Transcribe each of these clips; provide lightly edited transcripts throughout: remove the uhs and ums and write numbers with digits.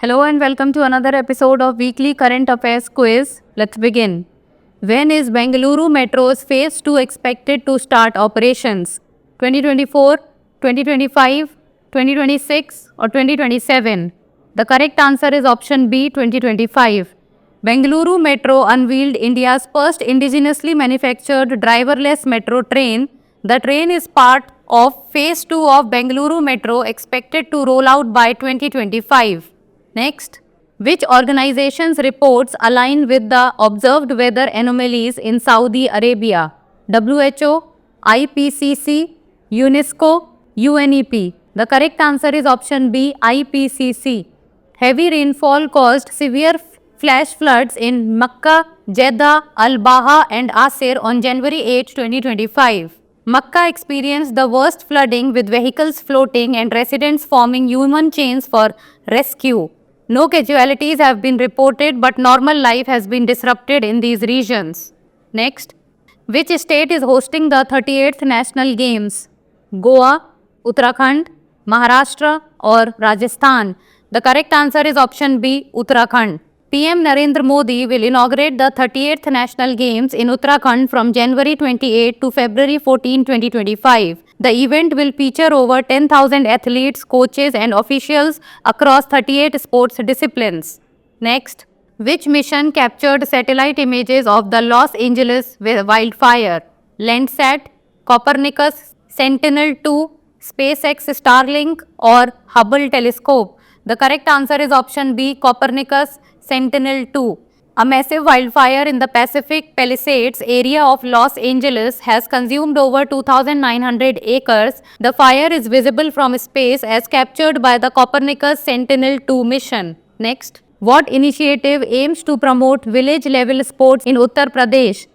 Hello and welcome to another episode of Weekly Current Affairs Quiz. Let's begin. When is Bengaluru Metro's Phase 2 expected to start operations? 2024, 2025, 2026 or 2027? The correct answer is option B, 2025. Bengaluru Metro unveiled India's first indigenously manufactured driverless metro train. The train is part of Phase 2 of Bengaluru Metro expected to roll out by 2025. Next, which organization's reports align with the observed weather anomalies in Saudi Arabia? WHO, IPCC, UNESCO, UNEP. The correct answer is option B, IPCC. Heavy rainfall caused severe flash floods in Makkah, Jeddah, Al-Baha and Asir on January 8, 2025. Makkah experienced the worst flooding with vehicles floating and residents forming human chains for rescue. No casualties have been reported, but normal life has been disrupted in these regions. Next, which state is hosting the 38th National Games? Goa, Uttarakhand, Maharashtra or Rajasthan? The correct answer is option B, Uttarakhand. PM Narendra Modi will inaugurate the 38th National Games in Uttarakhand from January 28 to February 14, 2025. The event will feature over 10,000 athletes, coaches and officials across 38 sports disciplines. Next, which mission captured satellite images of the Los Angeles wildfire? Landsat, Copernicus, Sentinel-2, SpaceX Starlink or Hubble telescope? The correct answer is option B, Copernicus, Sentinel-2. A massive wildfire in the Pacific Palisades area of Los Angeles has consumed over 2,900 acres. The fire is visible from space as captured by the Copernicus Sentinel-2 mission. Next, what initiative aims to promote village-level sports in Uttar Pradesh?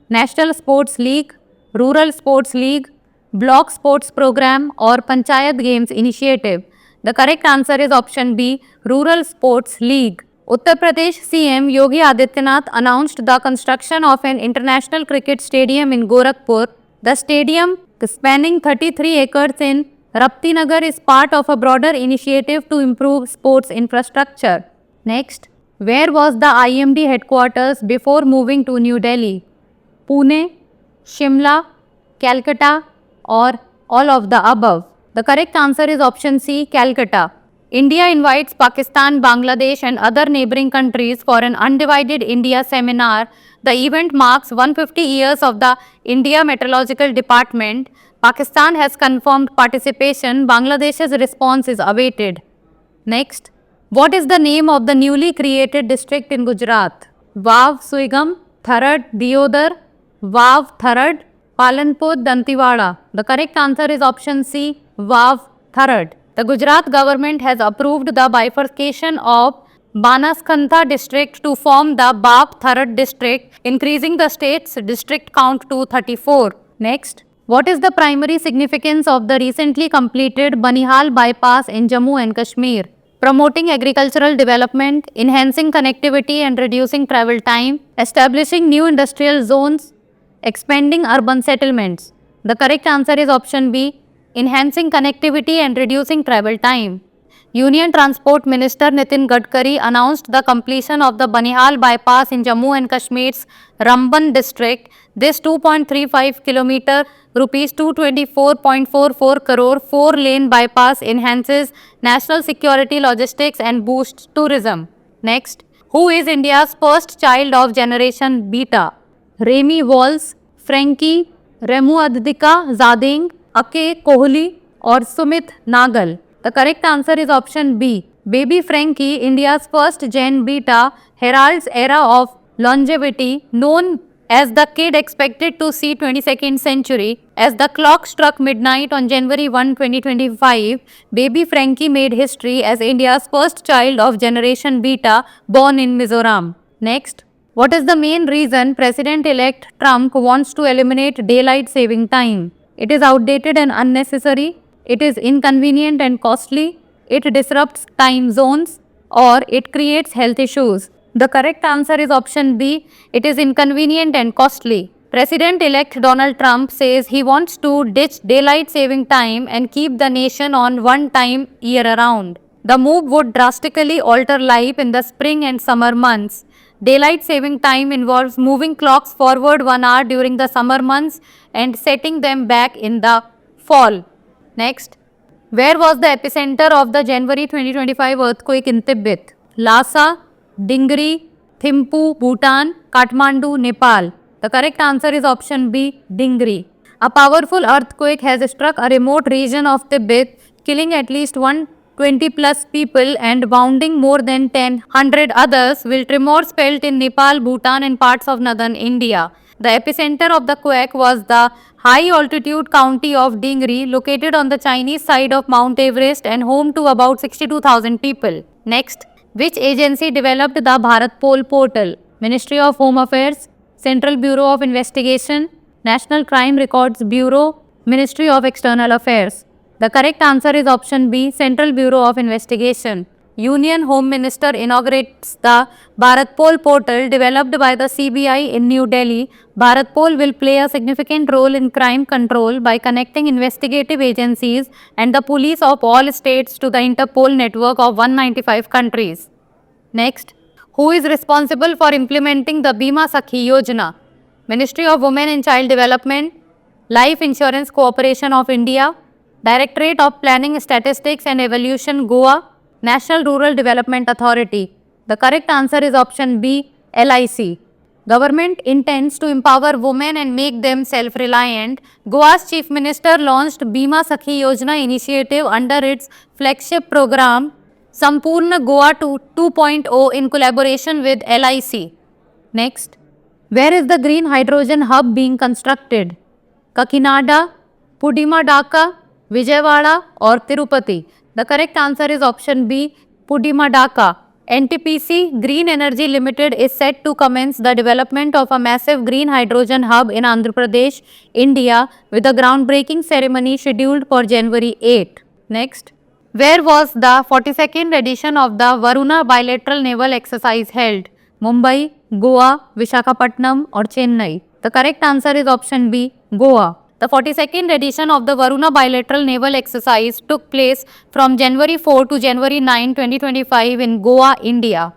National Sports League, Rural Sports League, Block Sports Program or Panchayat Games Initiative? The correct answer is option B, Rural Sports League. Uttar Pradesh CM Yogi Adityanath announced the construction of an international cricket stadium in Gorakhpur. The stadium, spanning 33 acres in Raptinagar, is part of a broader initiative to improve sports infrastructure. Next, where was the IMD headquarters before moving to New Delhi? Pune, Shimla, Calcutta or all of the above? The correct answer is option C, Calcutta. India invites Pakistan, Bangladesh and other neighbouring countries for an Undivided India seminar. The event marks 150 years of the India Meteorological Department. Pakistan has confirmed participation. Bangladesh's response is awaited. Next, what is the name of the newly created district in Gujarat? Vav Suigam, Tharad Diodar, Vav Tharad, Palanpur Dantewada. The correct answer is option C, Vav Tharad. The Gujarat government has approved the bifurcation of Banaskantha district to form the Bap Tharad district, increasing the state's district count to 34. Next, what is the primary significance of the recently completed Banihal bypass in Jammu and Kashmir? Promoting agricultural development, enhancing connectivity and reducing travel time, establishing new industrial zones, expanding urban settlements. The correct answer is option B, enhancing connectivity and reducing travel time. Union Transport Minister Nitin Gadkari announced the completion of the Banihal bypass in Jammu and Kashmir's Ramban district. This 2.35 km, rupees 224.44 crore 4-lane bypass enhances national security, logistics and boosts tourism. Next, who is India's first child of Generation Beta? Remy Walls, Frankie, Remuadika Zading, Ake Kohli or Sumit Nagal? The correct answer is option B. Baby Frankie, India's first Gen Beta, heralds era of longevity, known as the kid expected to see 22nd century. As the clock struck midnight on January 1, 2025, baby Frankie made history as India's first child of Generation Beta born in Mizoram. Next, what is the main reason President-elect Trump wants to eliminate daylight saving time? It is outdated and unnecessary, it is inconvenient and costly, it disrupts time zones, or it creates health issues. The correct answer is option B, it is inconvenient and costly. President-elect Donald Trump says he wants to ditch daylight saving time and keep the nation on one time year-round. The move would drastically alter life in the spring and summer months. Daylight saving time involves moving clocks forward 1 hour during the summer months and setting them back in the fall. Next, where was the epicenter of the January 2025 earthquake in Tibet? Lhasa, Dingri, Thimphu, Bhutan, Kathmandu, Nepal. The correct answer is option B, Dingri. A powerful earthquake has struck a remote region of Tibet, killing at least 120 plus people and wounding more than 100 others, with tremors felt in Nepal, Bhutan, and parts of northern India. The epicenter of the quake was the high altitude county of Dingri, located on the Chinese side of Mount Everest and home to about 62,000 people. Next, which agency developed the Bharat Pole portal? Ministry of Home Affairs, Central Bureau of Investigation, National Crime Records Bureau, Ministry of External Affairs. The correct answer is option B, Central Bureau of Investigation. Union Home Minister inaugurates the Bharat Pole portal developed by the CBI in New Delhi. Bharat Pole will play a significant role in crime control by connecting investigative agencies and the police of all states to the Interpol network of 195 countries. Next, who is responsible for implementing the Bima Sakhi Yojana? Ministry of Women and Child Development, Life Insurance Corporation of India, Directorate of Planning, Statistics and Evolution, Goa, National Rural Development Authority. The correct answer is option B, LIC. Government intends to empower women and make them self-reliant. Goa's Chief Minister launched Bima Sakhi Yojana initiative under its flagship program Sampurna Goa 2.0 in collaboration with LIC. Next, where is the green hydrogen hub being constructed? Kakinada, Pudimadaka, Vijayawada or Tirupati? The correct answer is option B, Pudimadaka. NTPC Green Energy Limited is set to commence the development of a massive green hydrogen hub in Andhra Pradesh, India, with a groundbreaking ceremony scheduled for January 8. Next, where was the 42nd edition of the Varuna bilateral naval exercise held? Mumbai, Goa, Visakhapatnam or Chennai? The correct answer is option B, Goa. The 42nd edition of the Varuna bilateral naval exercise took place from January 4 to January 9, 2025 in Goa, India.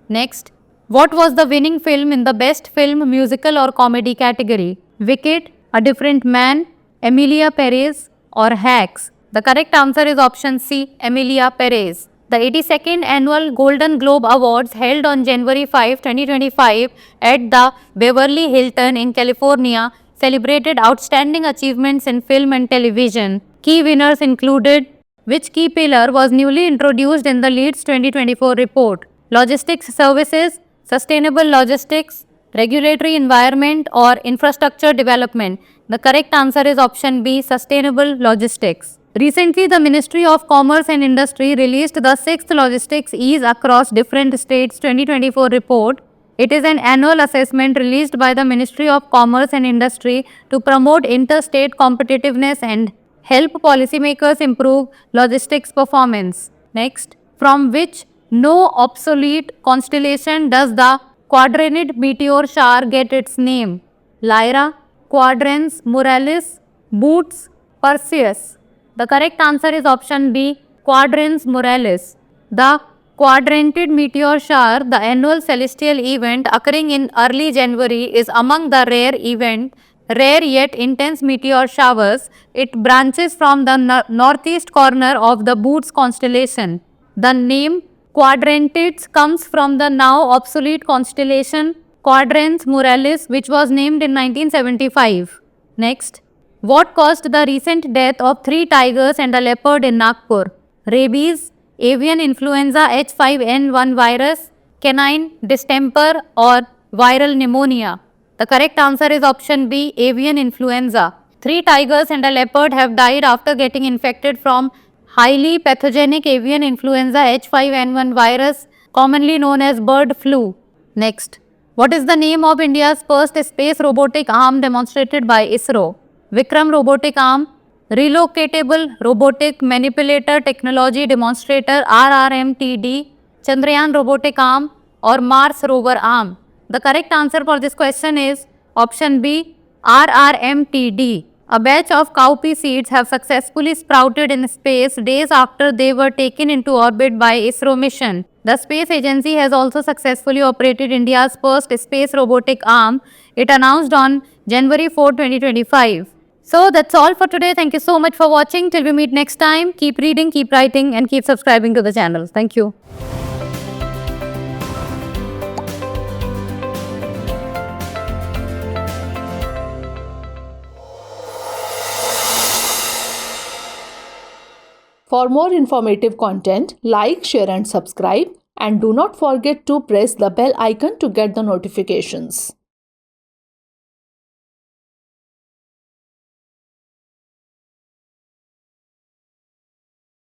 Next, what was the winning film in the Best Film, Musical or Comedy category? Wicked, A Different Man, Emilia Perez or Hacks? The correct answer is option C, Emilia Perez. The 82nd Annual Golden Globe Awards held on January 5, 2025 at the Beverly Hilton in California celebrated outstanding achievements in film and television. Key winners included: which key pillar was newly introduced in the Leeds 2024 report? Logistics services, sustainable logistics, regulatory environment or infrastructure development? The correct answer is option B, sustainable logistics. Recently, the Ministry of Commerce and Industry released the 6th Logistics Ease Across Different States 2024 report. It is an annual assessment released by the Ministry of Commerce and Industry to promote interstate competitiveness and help policymakers improve logistics performance. Next, from which no obsolete constellation does the Quadranid meteor shower get its name? Lyra, Quadrans, Muralis, Bootes, Perseus. The correct answer is option B, Quadrans Muralis. The Quadrantid meteor shower, the annual celestial event occurring in early January, is among the rare yet intense meteor showers. It branches from the northeast corner of the Bootes constellation. The name Quadrantids comes from the now obsolete constellation Quadrans Muralis, which was named in 1975. Next, what caused the recent death of 3 tigers and a leopard in Nagpur? Rabies, avian influenza H5N1 virus, canine distemper or viral pneumonia? The correct answer is option B, avian influenza. 3 tigers and a leopard have died after getting infected from highly pathogenic avian influenza H5N1 virus, commonly known as bird flu. Next, what is the name of India's first space robotic arm demonstrated by ISRO? Vikram robotic arm, relocatable robotic manipulator technology demonstrator RRMTD, Chandrayaan robotic arm or Mars rover arm? The correct answer for this question is option B, RRMTD. A batch of cowpea seeds have successfully sprouted in space days after they were taken into orbit by ISRO mission. The space agency has also successfully operated India's first space robotic arm. It announced on January 4, 2025. So that's all for today. Thank you so much for watching. Till we meet next time, keep reading, keep writing, and keep subscribing to the channel. Thank you. For more informative content, like, share and subscribe, and do not forget to press the bell icon to get the notifications.